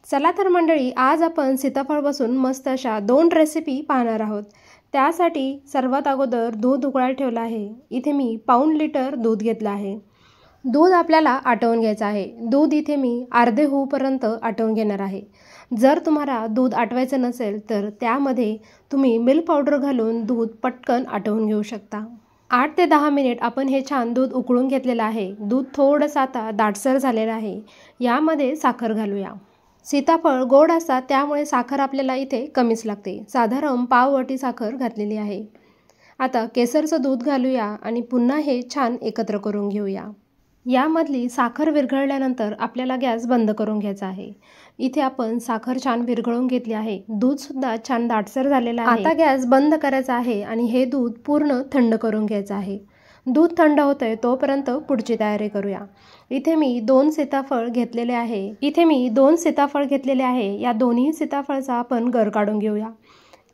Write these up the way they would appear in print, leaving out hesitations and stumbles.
चला तर मंडळी, आज आपण सीताफळपासून मस्त अशा 2 रेसिपी पाहणार आहोत। त्यासाठी सर्वात अगोदर दूध उकळायला ठेवलं आहे। इथे मी पाऊण लिटर दूध घेतलं आहे। दूध आपल्याला आटवून घ्यायचं आहे। दूध इथे मी अर्धे होईपर्यंत आटवून घेणार आहे। जर तुम्हाला दूध आटवायचं नसेल तर त्यामध्ये तुम्ही मिल्क पावडर घालून दूध पटकन आटवून घेऊ शकता। 8 ते 10 मिनिट आपण हे छान दूध उकळून घेतलेलं आहे। दूध थोडंसं आता दाटसर झालेलं आहे। यामध्ये साखर घालूया। सीताफळ गोड असतात त्यामुळे साखर आपल्याला इथे कमीच लागते। साधारण पाव वाटी साखर घातलेली आहे। आता केसरचं दूध घालूया आणि पुन्हा हे छान एकत्र करून घेऊया। यामधली साखर विरघळल्यानंतर आपल्याला गॅस बंद करून घ्यायचा आहे। इथे आपण साखर छान विरघळून घेतली आहे। दूध सुद्धा छान दाटसर झालेलं आहे। आता गॅस बंद करायचा आहे आणि हे दूध पूर्ण थंड करून घ्यायचं आहे। दूध थंड होतंय तोपर्यंत पुढची तयारी करूया। इथे मी 2 सीताफळ घेतलेले आहे। या दोन्ही सीताफळाचा आपण गर काढून घेऊया।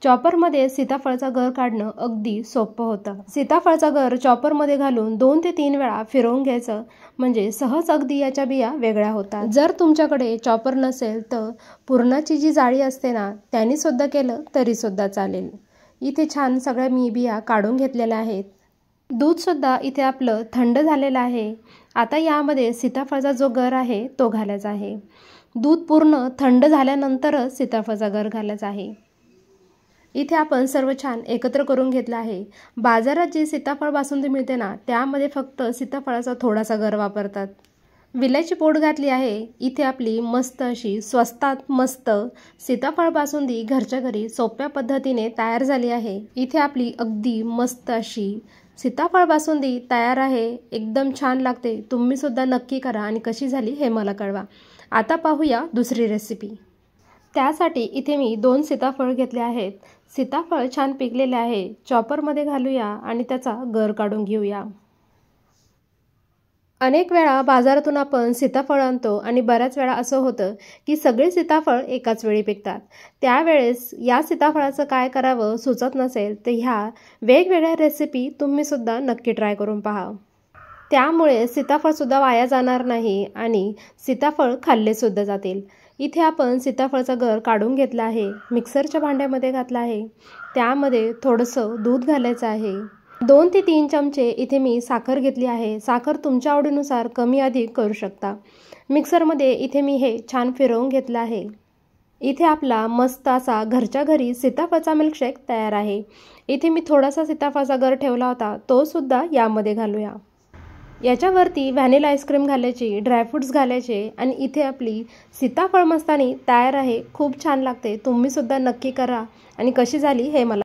चॉपरमध्ये सीताफळाचा गर काढणं अगदी सोपं होतं। सीताफळाचा गर चॉपरमध्ये घालून 2 ते 3 वेळा फिरवून घ्यायचं, म्हणजे सहज अगदी याच्या बिया वेगळ्या होतात। जर तुमच्याकडे चॉपर नसेल तर पुरणाची जी जाळी असते ना, त्याने सुद्धा केलं तरी सुद्धा चालेल। इथे छान सगळ्या मी बिया काढून घेतलेल्या आहेत। दूध सुद्धा इथे आपलं थंड झालेलं आहे। आता यामध्ये सीताफळाचा जो गर आहे तो घालायचा आहे। दूध पूर्ण थंड झाल्यानंतरच सीताफळाचा गर घालायचा आहे। इथे आपण सर्व छान एकत्र करून घेतलं आहे। बाजारात जी सीताफळ बासुंदी मिळते ना, त्यामध्ये फक्त सीताफळाचा थोडासा गर वापरतात। विलायची पूड घातली आहे। इथे आपली मस्त अशी स्वस्तात मस्त सीताफळ बासुंदी घरच्या घरी सोप्या पद्धतीने तयार झाली आहे। इथे आपली अगदी मस्त अशी सीताफळ बासुंदी तयार आहे। एकदम छान लागते। तुम्ही सुद्धा नक्की करा आणि कशी झाली हे मला कळवा। आता पाहूया दुसरी रेसिपी। त्यासाठी इथे मी 2 सीताफळ घेतले आहेत। सीताफळ छान पिकलेले आहे। चॉपरमध्ये घालूया आणि त्याचा गर काढून घेऊया। अनेक वेळा बाजारातून आपण सीताफळ आणतो आणि बऱ्याच वेळा असं होतं की सगळे सीताफळ एकाच वेळी पिकतात। त्यावेळेस या सीताफळाचं काय करावं सुचत नसेल तर ह्या वेगवेगळ्या रेसिपी तुम्ही सुद्धा नक्की ट्राय करून पहा। त्यामुळे सीताफळ सुद्धा वाया जाणार नाही आणि सीताफळ खाल्ले सुद्धा जातील। इथे आपण सीताफळाचा गर काढून घेतला आहे। मिक्सरच्या भांड्यामध्ये घातला आहे। त्यामध्ये थोडंसं दूध घालायचं आहे। 2 ते 3 चमचे इथे मी साखर घेतली आहे। साखर तुमच्या आवडीनुसार कमी अधिक करू शकता। मिक्सरमध्ये इथे मी हे छान फिरवून घेतलं आहे। इथे आपला मस्त असा घरच्या घरी सीताफळाचा मिल्कशेक तयार आहे। इथे मी थोडासा सीताफळाचा गर ठेवला होता, तो सुद्धा यामध्ये घालूया। याच्यावरती व्हॅनिला आईस्क्रीम घालायची, ड्रायफ्रूट्स घालायचे आणि इथे आपली सीताफळ मस्तानी तयार आहे। खूप छान लागते। तुम्ही सुद्धा नक्की करा आणि कशी झाली हे मला